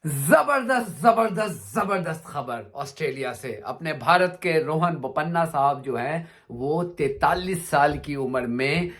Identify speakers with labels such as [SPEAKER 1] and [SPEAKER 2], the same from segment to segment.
[SPEAKER 1] जबरदस्त जबरदस्त जबरदस्त खबर ऑस्ट्रेलिया से। अपने भारत के रोहन बोपन्ना साहब जो हैं वो 43 साल की उम्र में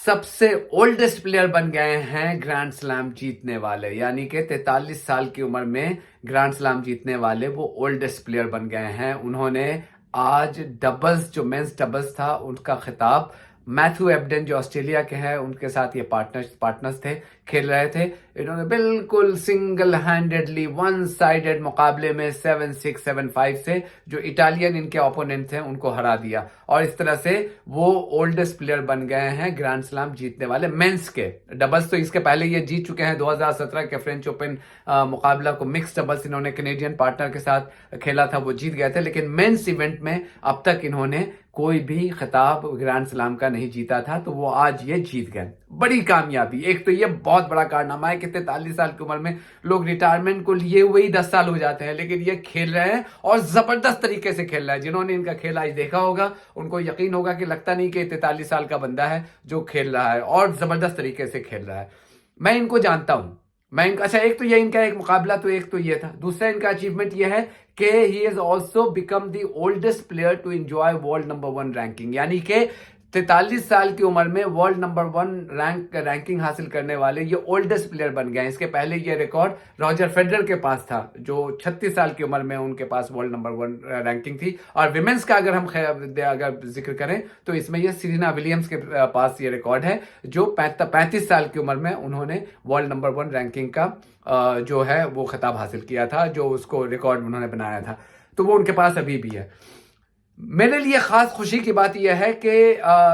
[SPEAKER 1] सबसे ओल्डेस्ट प्लेयर बन गए हैं ग्रैंड स्लैम जीतने वाले। यानी कि 43 साल की उम्र में ग्रैंड स्लैम जीतने वाले वो ओल्डेस्ट प्लेयर बन गए हैं। उन्होंने आज डबल्स जो मेंस डबल्स था उसका खिताब मैथ्यू एबडन जो ऑस्ट्रेलिया के हैं उनके साथ ये पार्टनर्स थे, खेल रहे थे। इन्होंने बिल्कुल सिंगल हैंडेडली वन साइडेड मुकाबले में 7-6 7-5 से जो इटालियन इनके ओपोनेंट थे उनको हरा दिया और इस तरह से वो ओल्डेस्ट प्लेयर बन गए हैं ग्रैंड स्लैम जीतने वाले मेंस के। डबल्स तो इसके पहले ये जीत चुके हैं, 2017 के फ्रेंच ओपन मुकाबला को मिक्स डबल्स इन्होंने कैनेडियन पार्टनर के साथ खेला था, वो जीत गए थे। लेकिन मेंस इवेंट में अब तक इन्होंने कोई भी खिताब ग्रैंड स्लैम का नहीं जीता था, तो वो आज ये जीत गए। बड़ी कामयाबी। एक तो ये बहुत बड़ा कारनामा है कि 43 साल की उम्र में लोग रिटायरमेंट को लिए हुए ही 10 साल हो जाते हैं, लेकिन ये खेल रहे हैं और जबरदस्त तरीके से खेल रहा है। जिन्होंने इनका खेल आज देखा होगा उनको यकीन होगा कि लगता नहीं कि 43 साल का बंदा है जो खेल रहा है और जबरदस्त तरीके से खेल रहा है। मैं इनको जानता हूं। मैं इनका अच्छा, एक तो ये इनका एक मुकाबला तो एक तो ये था। दूसरा इनका अचीवमेंट ये है कि he is also become the oldest player to enjoy world number 1 ranking. यानी कि 43 साल की उम्र में वर्ल्ड नंबर 1 रैंकिंग हासिल करने वाले ये ओल्डेस्ट प्लेयर बन गए हैं। इसके पहले ये रिकॉर्ड रॉजर फेडरर के पास था जो 36 साल की उम्र में उनके पास वर्ल्ड नंबर 1 रैंकिंग थी। और विमेंस का अगर हम अगर जिक्र करें तो इसमें ये सीरीना विलियम्स के पास ये रिकॉर्ड है जो 35 साल की उम्र में उन्होंने वर्ल्ड नंबर 1 रैंकिंग का जो है वो खिताब हासिल किया था, जो उसको रिकॉर्ड उन्होंने बनाया था, तो वो उनके पास अभी भी है। मेरे लिए खास खुशी की बात यह है कि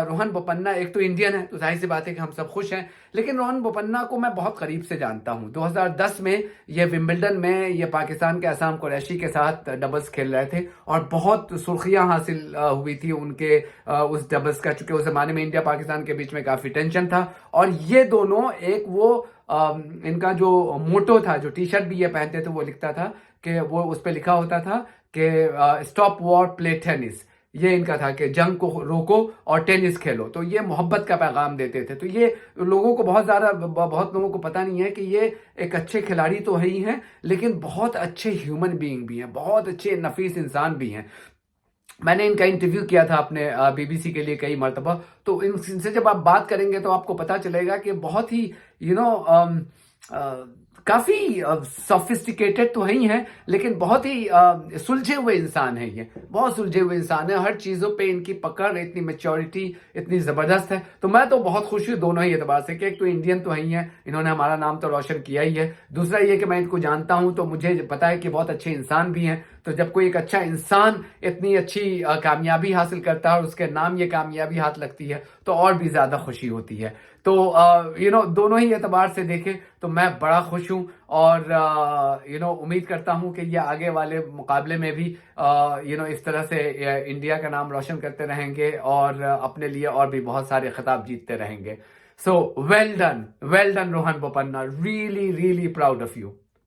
[SPEAKER 1] रोहन बोपन्ना एक तो इंडियन है, तो जाहिर सी बात है कि हम सब खुश हैं। लेकिन रोहन बोपन्ना को मैं बहुत करीब से जानता हूं। 2010 में ये विंबलडन में ये पाकिस्तान के असाम कुरैशी के साथ डबल्स खेल रहे थे और बहुत सुर्खियां हासिल हुई थी उनके उस डबल्स का, चूंकि उस जमाने में इंडिया पाकिस्तान के बीच में काफी टेंशन था। और ये दोनों एक वो इनका जो मोटो था, जो टी शर्ट भी ये पहनते थे, वो लिखता था कि वो उस पर लिखा होता था कि स्टॉप वॉर प्ले टेनिस। ये इनका था कि जंग को रोको और टेनिस खेलो। तो ये मोहब्बत का पैगाम देते थे। तो ये लोगों को बहुत लोगों को पता नहीं है कि ये एक अच्छे खिलाड़ी तो है ही हैं, लेकिन बहुत अच्छे ह्यूमन बीइंग भी हैं, बहुत अच्छे नफीस इंसान भी हैं। मैंने इनका इंटरव्यू किया था अपने बीबीसी के लिए कई मरतबा। तो इनसे जब आप बात करेंगे तो आपको पता चलेगा कि बहुत ही काफी सोफिस्टिकेटेड तो है ही हैं, लेकिन बहुत ही सुलझे हुए इंसान है। ये बहुत सुलझे हुए इंसान है। हर चीजों पे इनकी पकड़, इतनी मैच्योरिटी इतनी जबरदस्त है। तो मैं तो बहुत खुश हूँ दोनों ही एतबार से कि एक तो इंडियन तो है ही है, इन्होंने हमारा नाम तो रोशन किया ही है। दूसरा ये कि मैं इनको जानता हूं तो मुझे पता है कि बहुत अच्छे इंसान भी हैं। तो जब कोई एक अच्छा इंसान इतनी अच्छी कामयाबी हासिल करता है और उसके नाम ये कामयाबी हाथ लगती है तो और भी ज्यादा खुशी होती है। तो दोनों ही एतबार से देखें तो मैं बड़ा खुश हूं और उम्मीद करता हूं कि ये आगे वाले मुकाबले में भी इस तरह से इंडिया का नाम रोशन करते रहेंगे और अपने लिए और भी बहुत सारे खिताब जीतते रहेंगे। So well done Rohan Bopanna, really really proud of you.